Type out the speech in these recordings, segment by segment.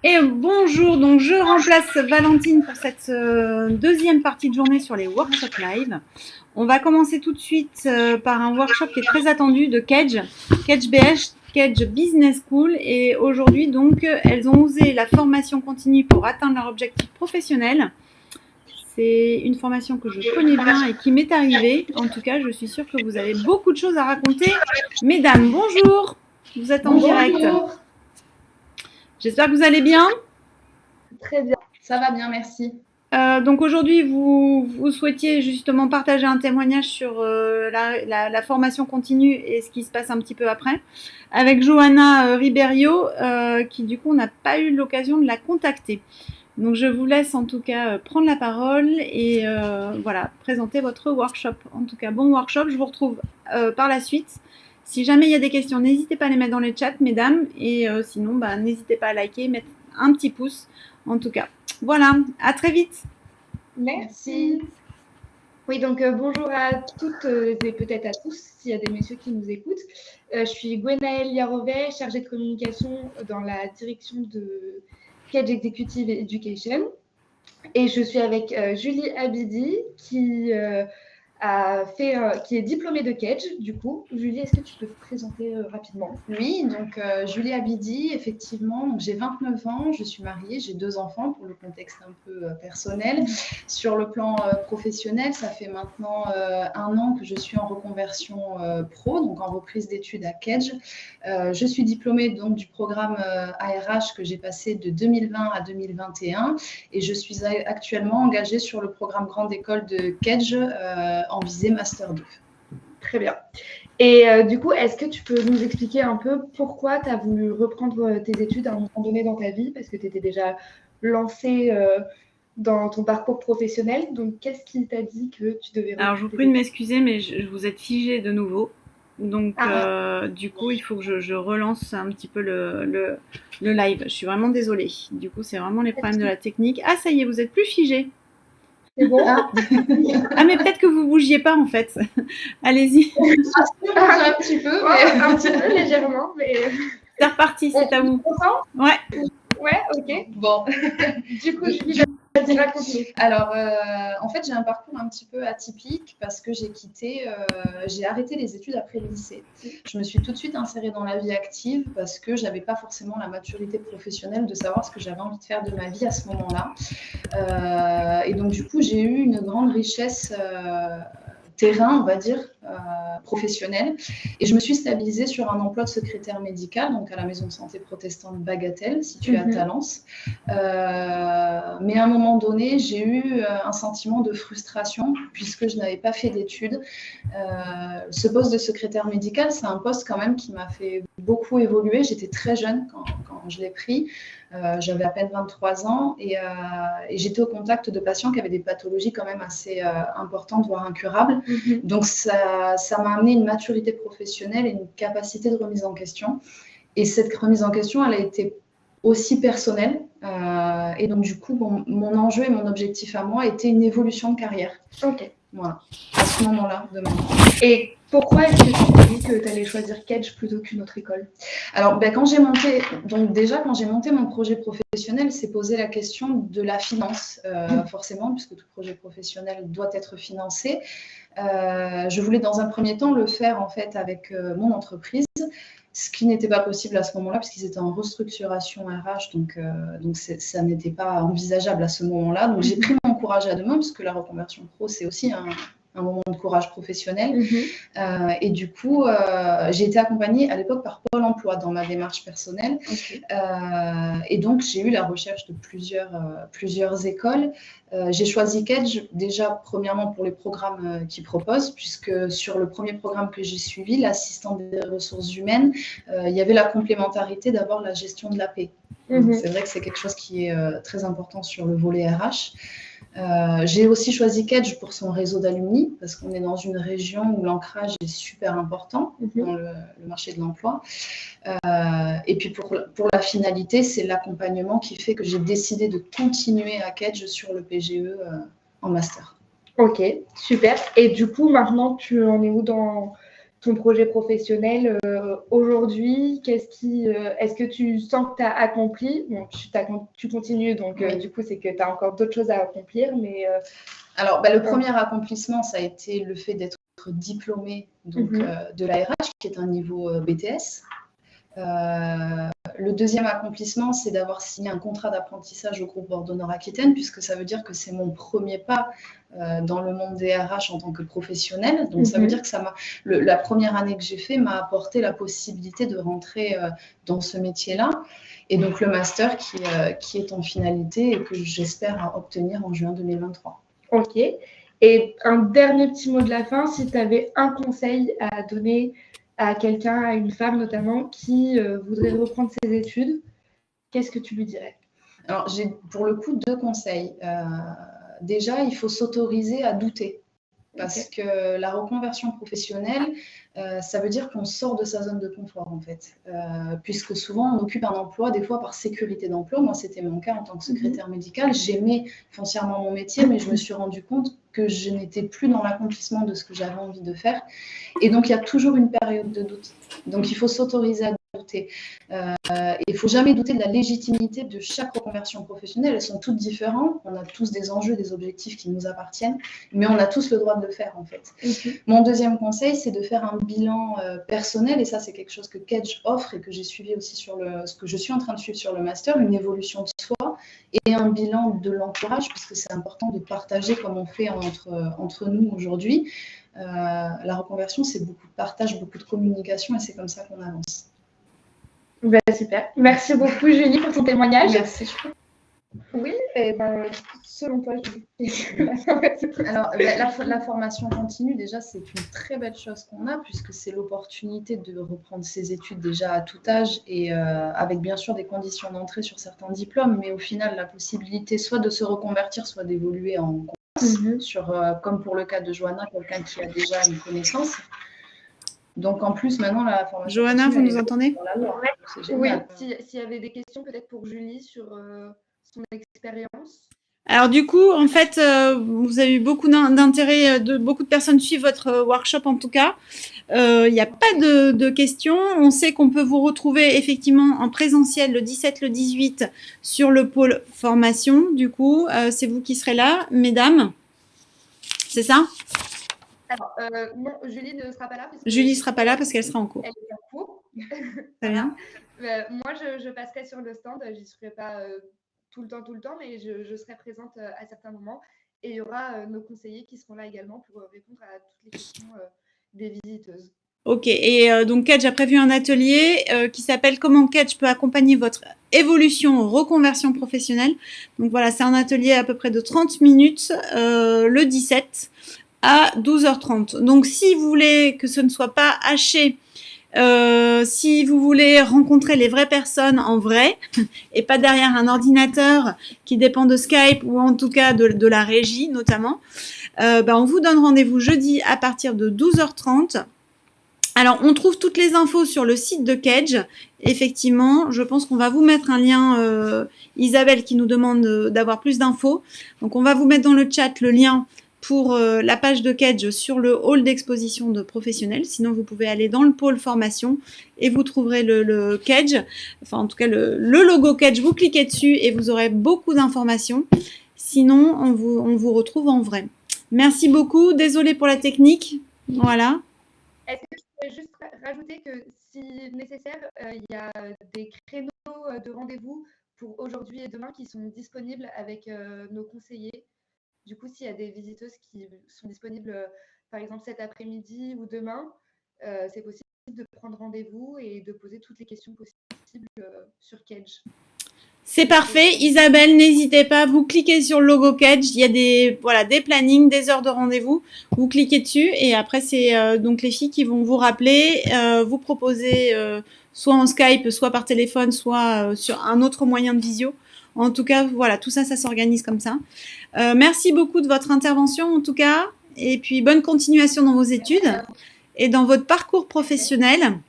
Et bonjour, donc je remplace Valentine pour cette deuxième partie de journée sur les workshops live. On va commencer tout de suite par un workshop qui est très attendu de Kedge BH, Kedge Business School. Et aujourd'hui, donc, elles ont osé la formation continue pour atteindre leur objectif professionnel. C'est une formation que je connais bien et qui m'est arrivée. En tout cas, je suis sûre que vous avez beaucoup de choses à raconter. Mesdames, bonjour. Vous êtes en direct. J'espère que vous allez bien. Très bien, ça va bien, merci. Donc aujourd'hui, vous souhaitiez justement partager un témoignage sur la formation continue et ce qui se passe un petit peu après, avec Johanna Riberio, qui du coup, on n'a pas eu l'occasion de la contacter. Donc je vous laisse en tout cas prendre la parole et voilà, présenter votre workshop. En tout cas, bon workshop, je vous retrouve par la suite. Si jamais il y a des questions, n'hésitez pas à les mettre dans les chats, mesdames, et sinon, n'hésitez pas à liker, mettre un petit pouce, en tout cas. Voilà, à très vite. Merci. Oui, donc bonjour à toutes et peut-être à tous, s'il y a des messieurs qui nous écoutent. Je suis Gwenaëlle Yarovet, chargée de communication dans la direction de Kedge Executive Education. Et je suis avec Julie Abidi, qui est diplômée de Kedge, du coup. Julie, est-ce que tu peux te présenter rapidement? Oui, donc Julie Abidi, effectivement, j'ai 29 ans, je suis mariée, j'ai 2 enfants pour le contexte un peu personnel. Sur le plan professionnel, ça fait maintenant 1 an que je suis en reconversion pro, donc en reprise d'études à Kedge. Je suis diplômée donc du programme ARH que j'ai passé de 2020 à 2021 et je suis actuellement engagée sur le programme Grande École de Kedge en visée Master 2. Très bien. Et du coup, est-ce que tu peux nous expliquer un peu pourquoi tu as voulu reprendre tes études à un moment donné dans ta vie? Parce que tu étais déjà lancée dans ton parcours professionnel. Donc, qu'est-ce qui t'a dit que tu devais reprendre? Alors, je vous prie de m'excuser, mais vous êtes figé de nouveau. Donc, du coup, il faut que je relance un petit peu le live. Je suis vraiment désolée. Du coup, c'est vraiment les problèmes de la technique. Ah, ça y est, vous êtes plus figé. C'est bon? Ah, mais peut-être que vous bougiez pas, en fait. Allez-y. Un petit peu, mais... un petit peu, légèrement. Mais... C'est reparti, c'est à vous. Ouais. Ouais, ok. Bon. Du coup, Julie, vas-y, raconte-nous. Alors, en fait, j'ai un parcours un petit peu atypique parce que j'ai arrêté les études après le lycée. Je me suis tout de suite insérée dans la vie active parce que j'avais pas forcément la maturité professionnelle de savoir ce que j'avais envie de faire de ma vie à ce moment-là. Et donc, du coup, j'ai eu une grande richesse terrain, on va dire, professionnel. Et je me suis stabilisée sur un emploi de secrétaire médical, donc à la maison de santé protestante Bagatelle, située à Talence. Mais à un moment donné, j'ai eu un sentiment de frustration puisque je n'avais pas fait d'études. Ce poste de secrétaire médical, c'est un poste quand même qui m'a fait beaucoup évoluer. J'étais très jeune quand je l'ai pris. J'avais à peine 23 ans et j'étais au contact de patients qui avaient des pathologies quand même assez importantes, voire incurables. Donc, ça m'a amené une maturité professionnelle et une capacité de remise en question. Et cette remise en question, elle a été aussi personnelle. Et donc, du coup, mon enjeu et mon objectif à moi était une évolution de carrière. Ok. Voilà, à ce moment-là de ma vie. Et pourquoi est-ce que tu t'es dit que tu allais choisir Kedge plutôt qu'une autre école? Alors, quand j'ai monté mon projet professionnel, c'est posé la question de la finance, forcément, puisque tout projet professionnel doit être financé. Je voulais dans un premier temps le faire en fait avec mon entreprise, ce qui n'était pas possible à ce moment-là puisqu'ils étaient en restructuration RH, donc ça n'était pas envisageable à ce moment-là. Donc j'ai pris mon courage à deux mains puisque la reconversion pro c'est aussi un moment de courage professionnel. Et du coup, j'ai été accompagnée à l'époque par Pôle emploi dans ma démarche personnelle. Et donc, j'ai eu la recherche de plusieurs écoles. J'ai choisi Kedge déjà premièrement pour les programmes qu'ils proposent, puisque sur le premier programme que j'ai suivi, l'assistant des ressources humaines, il y avait la complémentarité d'avoir la gestion de la paie. C'est vrai que c'est quelque chose qui est très important sur le volet RH. J'ai aussi choisi Kedge pour son réseau d'alumni, parce qu'on est dans une région où l'ancrage est super important dans le marché de l'emploi. Et puis pour la finalité, c'est l'accompagnement qui fait que j'ai décidé de continuer à Kedge sur le PGE en master. Ok, super. Et du coup, maintenant, tu en es où dans ton projet professionnel aujourd'hui? Est-ce que tu sens que tu as accompli? Bon, tu continues, donc Oui. du coup, c'est que tu as encore d'autres choses à accomplir. Mais, Alors, le premier accomplissement, ça a été le fait d'être diplômée donc, de la RH, qui est un niveau BTS. Le deuxième accomplissement, c'est d'avoir signé un contrat d'apprentissage au groupe Bordeaux Nord-Aquitaine, puisque ça veut dire que c'est mon premier pas dans le monde des RH en tant que professionnelle. Donc, ça veut dire que la première année que j'ai fait m'a apporté la possibilité de rentrer dans ce métier-là. Et donc, le master qui est en finalité et que j'espère obtenir en juin 2023. Ok. Et un dernier petit mot de la fin, si tu avais un conseil à donner à quelqu'un, à une femme notamment, qui voudrait reprendre ses études, qu'est-ce que tu lui dirais? Alors, j'ai pour le coup 2 conseils. Déjà, il faut s'autoriser à douter. Parce que la reconversion professionnelle, ça veut dire qu'on sort de sa zone de confort, en fait. Puisque souvent, on occupe un emploi, des fois par sécurité d'emploi. Moi, c'était mon cas en tant que secrétaire médicale. J'aimais foncièrement mon métier, mais je me suis rendu compte que je n'étais plus dans l'accomplissement de ce que j'avais envie de faire. Et donc, il y a toujours une période de doute. Donc, il faut s'autoriser à douter. Il ne faut jamais douter de la légitimité de chaque reconversion professionnelle. Elles sont toutes différentes. On a tous des enjeux, des objectifs qui nous appartiennent, mais on a tous le droit de le faire, en fait. Mon deuxième conseil, c'est de faire un bilan personnel, et ça, c'est quelque chose que Kedge offre et que j'ai suivi aussi ce que je suis en train de suivre sur le master, une évolution de soi et un bilan de l'entourage, parce que c'est important de partager comme on fait entre nous aujourd'hui. La reconversion, c'est beaucoup de partage, beaucoup de communication, et c'est comme ça qu'on avance. Ben, super. Merci beaucoup, Julie, pour ton témoignage. Merci. Oui, et ben, selon toi, Julie. Alors, la formation continue, déjà, c'est une très belle chose qu'on a, puisque c'est l'opportunité de reprendre ses études déjà à tout âge et avec bien sûr des conditions d'entrée sur certains diplômes, mais au final, la possibilité soit de se reconvertir, soit d'évoluer en compétence, comme pour le cas de Johanna, quelqu'un qui a déjà une connaissance. Donc, en plus, maintenant, la formation... Johanna, vous nous entendez? Oui, s'il y avait des questions peut-être pour Julie sur son expérience. Alors du coup, en fait, vous avez eu beaucoup d'intérêt, beaucoup de personnes suivent votre workshop en tout cas. Il n'y a pas de questions. On sait qu'on peut vous retrouver effectivement en présentiel le 17, le 18 sur le pôle formation. Du coup, c'est vous qui serez là, mesdames. C'est ça? Alors, non, Julie ne sera pas là. Julie ne sera pas là parce qu'elle sera en cours. Elle est en cours. Très bien. Moi, je passerai sur le stand. Je n'y serai pas tout le temps, mais je serai présente à certains moments. Et il y aura nos conseillers qui seront là également pour répondre à toutes les questions des visiteuses. Ok, et donc Kedge a prévu un atelier qui s'appelle « Comment Kedge peut accompagner votre évolution, reconversion professionnelle ». Donc voilà, c'est un atelier à peu près de 30 minutes le 17 à 12h30. Donc si vous voulez que ce ne soit pas haché, si vous voulez rencontrer les vraies personnes en vrai et pas derrière un ordinateur qui dépend de Skype ou en tout cas de la régie notamment, on vous donne rendez-vous jeudi à partir de 12h30. Alors, on trouve toutes les infos sur le site de Kedge. Effectivement, je pense qu'on va vous mettre un lien, Isabelle qui nous demande d'avoir plus d'infos. Donc, on va vous mettre dans le chat le lien pour la page de Kedge sur le hall d'exposition de professionnels. Sinon, vous pouvez aller dans le pôle formation et vous trouverez le Kedge. Enfin, en tout cas, le logo Kedge. Vous cliquez dessus et vous aurez beaucoup d'informations. Sinon, on vous retrouve en vrai. Merci beaucoup. Désolée pour la technique. Voilà. Est-ce que je pourrais juste rajouter que si nécessaire, il y a des créneaux de rendez-vous pour aujourd'hui et demain qui sont disponibles avec nos conseillers. Du coup, s'il y a des visiteuses qui sont disponibles, par exemple cet après-midi ou demain, c'est possible de prendre rendez-vous et de poser toutes les questions possibles sur Kedge. C'est parfait. Isabelle, n'hésitez pas. Vous cliquez sur le logo Kedge. Il y a des plannings, des heures de rendez-vous. Vous cliquez dessus et après, c'est donc les filles qui vont vous rappeler, vous proposer soit en Skype, soit par téléphone, soit sur un autre moyen de visio. En tout cas, voilà, tout ça, ça s'organise comme ça. Merci beaucoup de votre intervention, en tout cas. Et puis, bonne continuation dans vos études et dans votre parcours professionnel.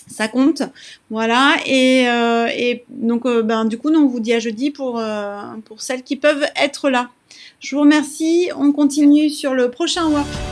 Ça compte, voilà, et donc du coup, nous, on vous dit à jeudi pour celles qui peuvent être là. Je vous remercie, on continue sur le prochain workshop.